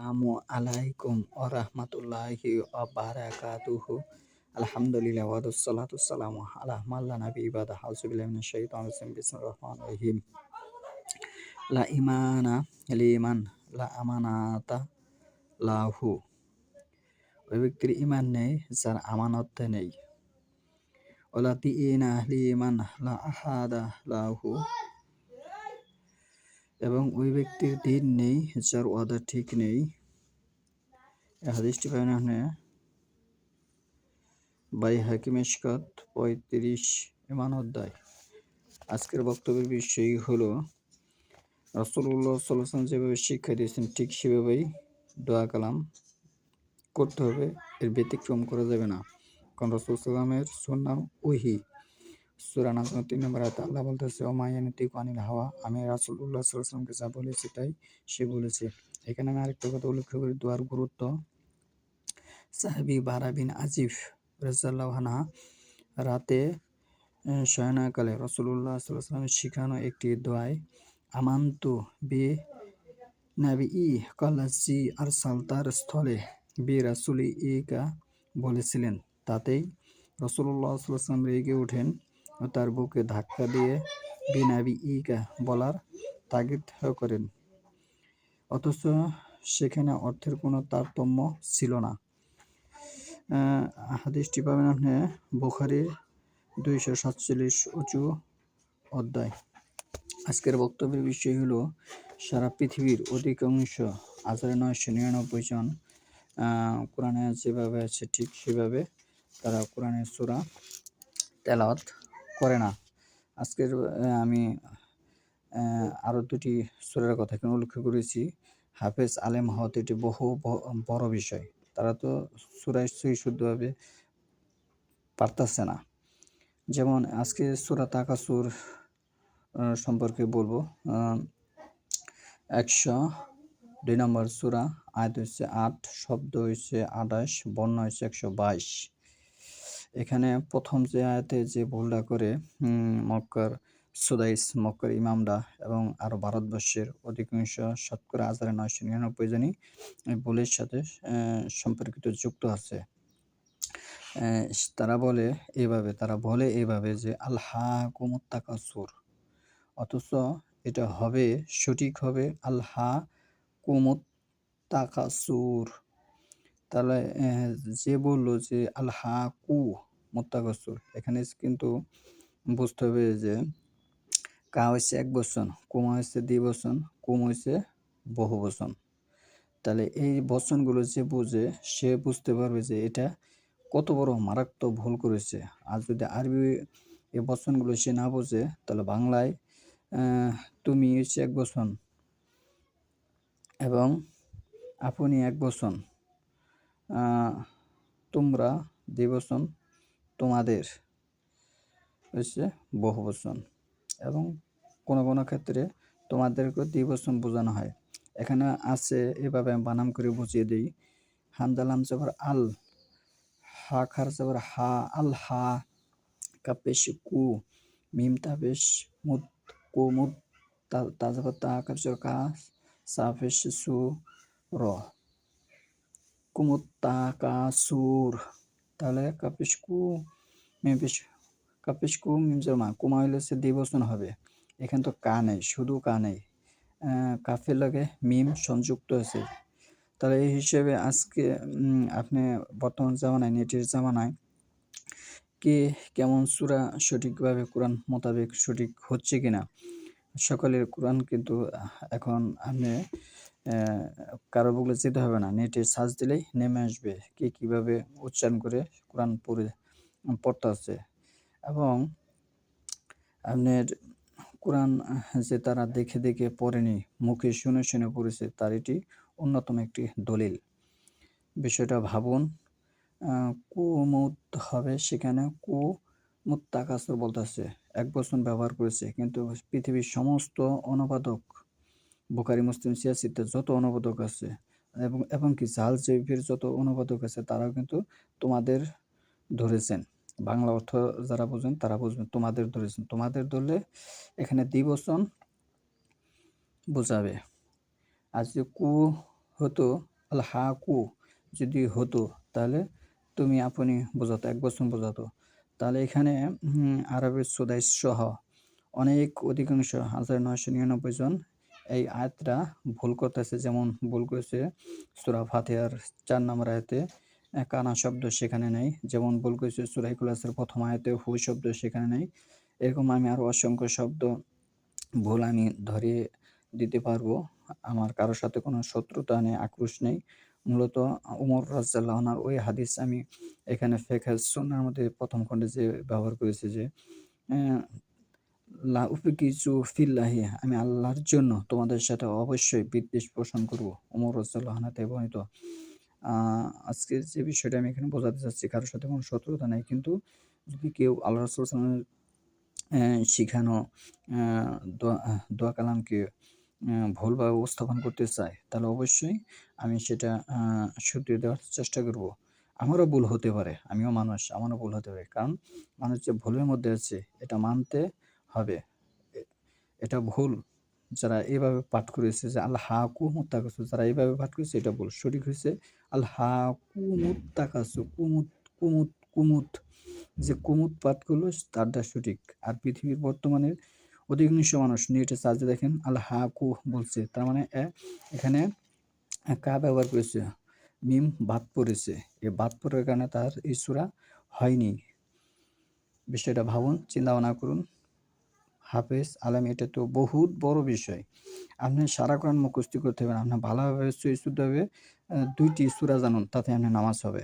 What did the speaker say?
Assalamualaikum warahmatullahi wabarakatuh. Alhamdulillah wa wassalatu wassalamu ala man la nabiyya ba'da. Auzubillahi minasyaitonir rajim. Bismillahirrahmanirrahim. La imana liman la আমানাতা লাহু। ওই ব্যক্তির ইমান নেই যার আমানত নেই। ওলা দিনা লিমান লা আহাদা লাহু। এবং ওই ব্যক্তির দিন নেই যার ওয়াদা ঠিক নেই। এই হাদিসটি পাওয়া বাইহাকি মিশকাত ৩৫ ঈমান অধ্যায়। আজকের বক্তব্যের বিষয় হলো রাসূলুল্লাহ সাল্লাল্লাহু আলাইহি ওয়াসাল্লাম যেভাবে শিক্ষা দিয়েছেন ঠিক সেভাবেই দোয়া কালাম করতে হবে, এর ব্যতিক্রম করা যাবে না। কারণ রাসূল সাল্লাল্লাহু আলাইহি ওয়াসাল্লামের সুন্নাহ ওহী। সূরা নাজম ৩ নম্বর আয়াতে আল্লাহ বলতেছে, ওয়া মা ইয়ানতিকু আনিল হাওয়া। আমি রাসূলুল্লাহ সাল্লাল্লাহু আলাইহি ওয়াসাল্লামকে যা বলেছি তাই সে বলেছে। এখানে আমি আরেকটা কথা উল্লেখ করি, দোয়ার গুরুত্ব। সাহাবী বারা বিন আজিফ রাদিয়াল্লাহু আনহা রাতে শয়নকালে রাসূলুল্লাহ সাল্লাল্লাহু আলাইহি ওয়াসাল্লামের শিখানো একটি দোয়ায় আমানতু বি নাবিয়্যি কাল্লাযী আরসালতার স্থলে বি রাসূলিকা বলেছিলেন। তাতেই রাসূলুল্লাহ সাল্লাল্লাহু আলাইহি ওয়াসাল্লাম রেগে ওঠেন ও তার বুকে ধাক্কা দিয়ে বি নাবিয়্যিকা বলার তাগিদ করেন। অথচ সেখানে অর্থের কোনো তারতম্য ছিল না। হাদিসটি পাবেন আপনি বুখারীর ২৪৭ উঁচু অধ্যায়। আজকের বক্তব্যের বিষয় হলো সারা পৃথিবীর অধিকাংশ ৯৯৯ জন কোরআনে যেভাবে আছে ঠিক সেভাবে তারা কোরআনের সূরা তেলাওয়াত করে না। আজকের আমি আরও দুটি সূরার কথা এখানে উল্লেখ করেছি। হাফেজ আলেম হওয়া এটি বহু বড় বিষয়। তারা তো সূরা শুদ্ধভাবে পারতেছে না। যেমন আজকে সূরা তাকাসুর সম্পর্কে বলবো। ১০২ নম্বর সূরা, আয়াত হচ্ছে ৮, শব্দ হচ্ছে ২৮, বর্ণ হচ্ছে ১২২। এখানে প্রথম যে আয়াতে যে ভুলটা করে মক্কার সুদাইস, মক্কার ইমামরা এবং আরও ভারতবর্ষের অধিকাংশ শতকরা ৯৯৯ জনই ভুলের সাথে সম্পর্কিত যুক্ত আছে। তারা বলে এইভাবে যে আল হাকুমুত তাকাসুর, অথচ এটা হবে, সঠিক হবে আল হাকুমুত তাকাসুর। তাহলে যে বললো যে আল হাকু মুত্তাকাসুর, এখানে কিন্তু বুঝতে হবে যে কা হচ্ছে এক বচন, কুমা হচ্ছে দ্বিবচন, কুম হচ্ছে বহু বচন। তাহলে এই বচনগুলো যে বুঝে সে বুঝতে পারবে যে এটা কত বড় মারাত্মক ভুল করেছে। আর যদি আরবি এই বচনগুলো সে না বোঝে, তাহলে বাংলায় তুমি হচ্ছে এক বচন এবং আপনি এক বচন, তোমরা দ্বিবচন, তোমাদের হচ্ছে বহুবচন, এবং কোনো কোনো ক্ষেত্রে তোমাদেরকে দ্বিবচন বোঝানো হয়। এখানে আছে, এভাবে আমি বানাম করে বুঝিয়ে দিই। হামজা লাম জবর আল, হা খার জবর হা, আল হা, কাপেশ কু, মিম তাপেশ মুদ, কু মুদ, তা জবর তা, কাপ জবর কা, সাফেশ সু, র, কুমুত্তাকাসুর। তাহলে কাপেশ কু মিম পেশ, কাপেশ কু মিম জমা, কুমা হইলে সে দ্বিবচন হবে। এখানে তো কা নেই, শুধু কা নেই, কাফের লাগে মিম সংযুক্ত আছে। তাহলে এই হিসেবে আজকে আপনি বর্তমান জামানায়, নেটের জামানায় কে কেমন সূরা সঠিকভাবে কোরআন মোতাবেক সঠিক হচ্ছে কিনা, সকলের কোরআন কিন্তু এখন আপনি কারো বলে যেতে হবে না, নেটে সার্চ দিলেই নেমে আসবে কে কীভাবে উচ্চারণ করে কোরআন পড়তে আছে। এবং আপনার কোরআন যে তারা দেখে দেখে পড়েনি, মুখে শুনে শুনে পড়েছে, তার এটি অন্যতম একটি দলিল। বিষয়টা ভাবুন। কুমুত হবে, সেখানে কুমুত্তাকাসুর বলতেছে, এক বচন ব্যবহার করেছে। কিন্তু পৃথিবীর সমস্ত অনুবাদক, বুখারী, মুসলিম, সিয়াসিতে যত অনুবাদক আছে এবং কি জাল জৈফের যত অনুবাদক আছে, তারাও কিন্তু তোমাদের ধরেছেন। বাংলা অর্থ যারা বোঝেন তারা বুঝবেন, তোমাদের ধরেছেন। তোমাদের ধরলে এখানে দ্বিবচন বোঝাবে। আর যদি কু হতো আল হাকু যদি হতো তাহলে তুমি আপনি বোঝাতো, একবচন বোঝাতো। তাহলে এখানে আরবের সুদাইস সহ অনেক অধিকাংশ ১৯৯৯ জন এই আয়াতটা ভুল করতেছে। যেমন ভুল করেছে সূরা ফাতিহার ৪ নম্বর আয়াতে কানা শব্দ সেখানে নেই। যেমন ভুল করেছে সূরা ইখলাসের ১ম আয়াতে হু শব্দ সেখানে নেই। এরকম আমি আরও অসংখ্য শব্দ ভুল আমি ধরিয়ে দিতে পারবো। আমার কারো সাথে কোনো শত্রুতা নেই, আক্রোশ নেই। মূলত উমর রাদিয়াল্লাহু আনহুর ওই হাদিস আমি এখানে ফিকহ সুন্নাহর মধ্যে ১ম খণ্ডে যে ব্যবহার করেছি যে অ্যা লা উফকিজু ফিল্লাহি, আমি আল্লাহর জন্য তোমাদের সাথে অবশ্যই বিদ্বেষ পোষণ করব। উমর রাদিয়াল্লাহু আনহু থেকে বর্ণিত। আ আজকে যে বিষয়টা আমি এখানে বোঝাতে চাচ্ছি, কারো সাথে কোনো শত্রুতা নাই। কিন্তু যদি কেউ আল্লাহ রাসূল সাল্লাল্লাহু আলাইহি ওয়াসাল্লামের শিখানো অ্যা দোয়া কালামকে ভুলভাবে উপস্থাপন করতে চায়, তাহলে অবশ্যই আমি সেটা শুধরিয়ে দেওয়ার চেষ্টা করব। আমারও ভুল হতে পারে, আমিও মানুষ, আমারও ভুল হতে পারে। কারণ মানুষ যে ভুলের মধ্যে আছে এটা মানতে হবে। এ এটা ভুল। যারা এভাবে পাঠ করেছে যে আল হাকুমুত তাকাসুর, যারা এভাবে পাঠ করেছে এটা ভুল। সঠিক হইছে আল হাকুমুত তাকাসুর, কুমুত যে কুমুত পাঠ করলো তারটা সঠিক। আর পৃথিবীর বর্তমানের অধিকাংশ মানুষ নেটে সার্চে দেখেন আল হাকু বলছে। তার মানে এখানে কা ব্যবহার করেছে, মিম বাদ পড়েছে। এই বাদ পড়ার কারণে তার এই সূরা হয়নি। বিষয়টা ভাবুন, চিন্তা ভাবনা করুন। হাফেজ, আলেম, এটা তো বহুত বড় বিষয়। আপনি সারা কোরআন মুখস্থ করতে হবে না। আপনার ভালোভাবে সহি শুদ্ধভাবে ২ টি সূরা জানুন, তাতে আপনার নামাজ হবে।